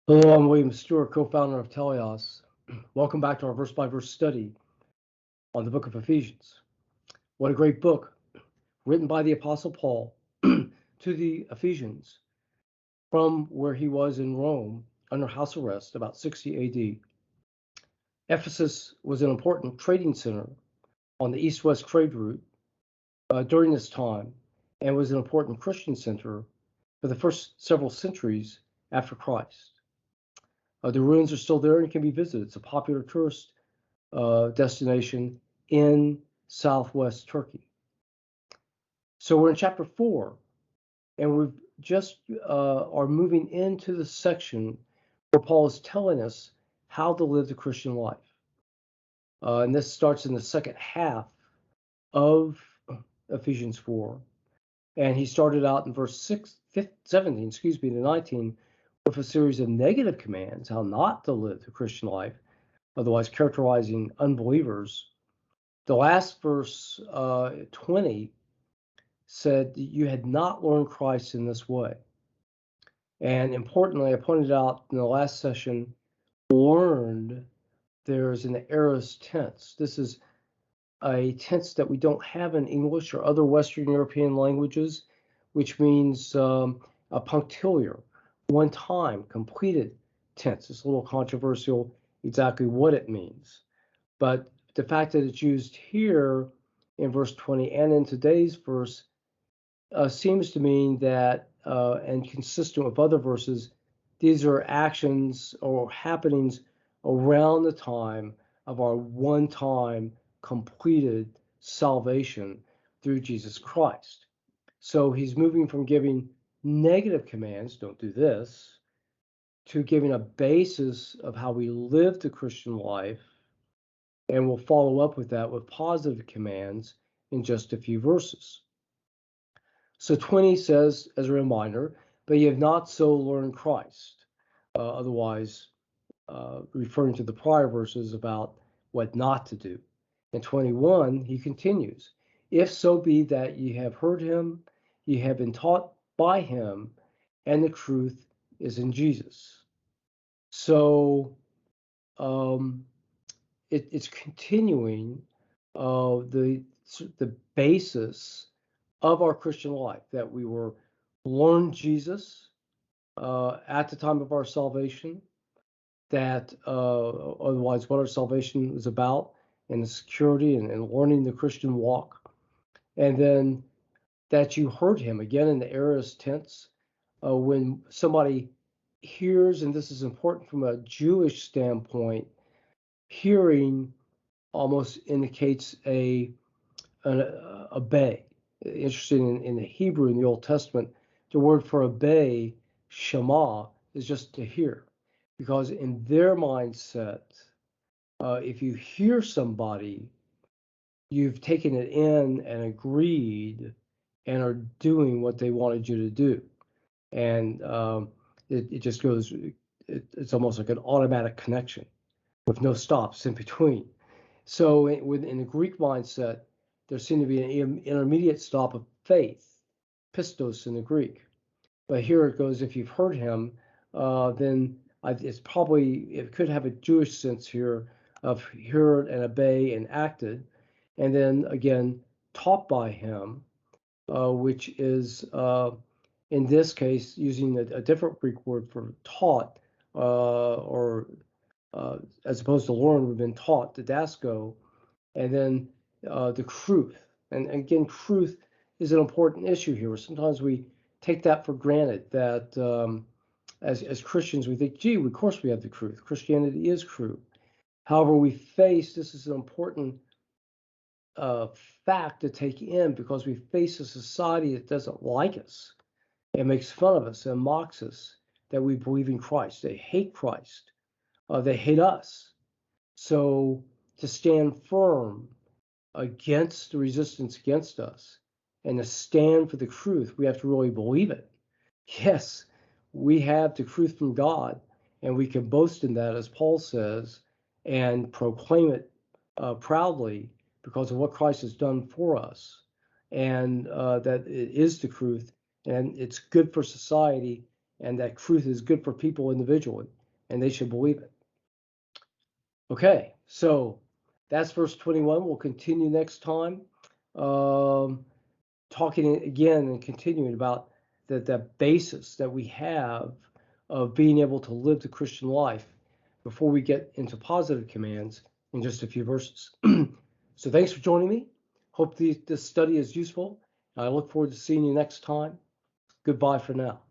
Hello, I'm William Stewart, co-founder of Teleos. Welcome back to our verse-by-verse study on the book of Ephesians. What a great book, written by the Apostle Paul to the Ephesians from where he was in Rome under house arrest about 60 AD. Ephesus was an important trading center on the east-west trade route during this time and was an important Christian center for the first several centuries after Christ. The ruins are still there and can be visited. It's a popular tourist destination in southwest Turkey. So we're in chapter 4, and we've just are moving into the section where Paul is telling us how to live the Christian life. And this starts in the second half of Ephesians 4. And he started out in verse 17 to 19, with a series of negative commands, how not to live the Christian life, otherwise characterizing unbelievers. The last verse, 20, said you had not learned Christ in this way. And importantly, I pointed out in the last session, learned, there's an aorist tense. This is a tense that we don't have in English or other Western European languages, which means a punctiliar, one time, completed tense. It's a little controversial exactly what it means. But the fact that it's used here in verse 20 and in today's verse seems to mean that, and consistent with other verses, these are actions or happenings around the time of our one-time completed salvation through Jesus Christ. So he's moving from giving negative commands, don't do this, to giving a basis of how we live the Christian life, and we'll follow up with that with positive commands in just a few verses. So 20 says, as a reminder, but ye have not so learned Christ, otherwise referring to the prior verses about what not to do. In 21, he continues, if so be that ye have heard him, ye have been taught by him, and the truth is in Jesus. So it's continuing the basis of our Christian life, that we were learned Jesus at the time of our salvation, that otherwise what our salvation is about, and the security and learning the Christian walk, and then that you heard him, again in the aorist tense, when somebody hears, and this is important from a Jewish standpoint, hearing almost indicates a obey. Interesting, in the Hebrew in the Old Testament, the word for obey, shema, is just to hear, because in their mindset, if you hear somebody, you've taken it in and agreed and are doing what they wanted you to do, and it just goes. It's almost like an automatic connection with no stops in between. So in the Greek mindset, there seemed to be an intermediate stop of faith, pistos in the Greek. But here it goes, if you've heard him, then it could have a Jewish sense here of heard and obey and acted. And then again, taught by him, which is, in this case, using a different Greek word for taught, or as opposed to learn, we've been taught, didasko, and then the truth. And again, truth is an important issue here. Sometimes we take that for granted, that as Christians, we think, gee, of course we have the truth. Christianity is true. However, this is an important fact to take in, because we face a society that doesn't like us and makes fun of us and mocks us that we believe in Christ. They hate Christ. They hate us. So to stand firm against the resistance against us and to stand for the truth, we have to really believe it. Yes, we have the truth from God, and we can boast in that, as Paul says, and proclaim it proudly because of what Christ has done for us, and that it is the truth, and it's good for society, and that truth is good for people individually, and they should believe it. Okay, so that's verse 21. We'll continue next time, talking again and continuing about the basis that we have of being able to live the Christian life before we get into positive commands in just a few verses. So thanks for joining me. Hope this study is useful. I look forward to seeing you next time. Goodbye for now.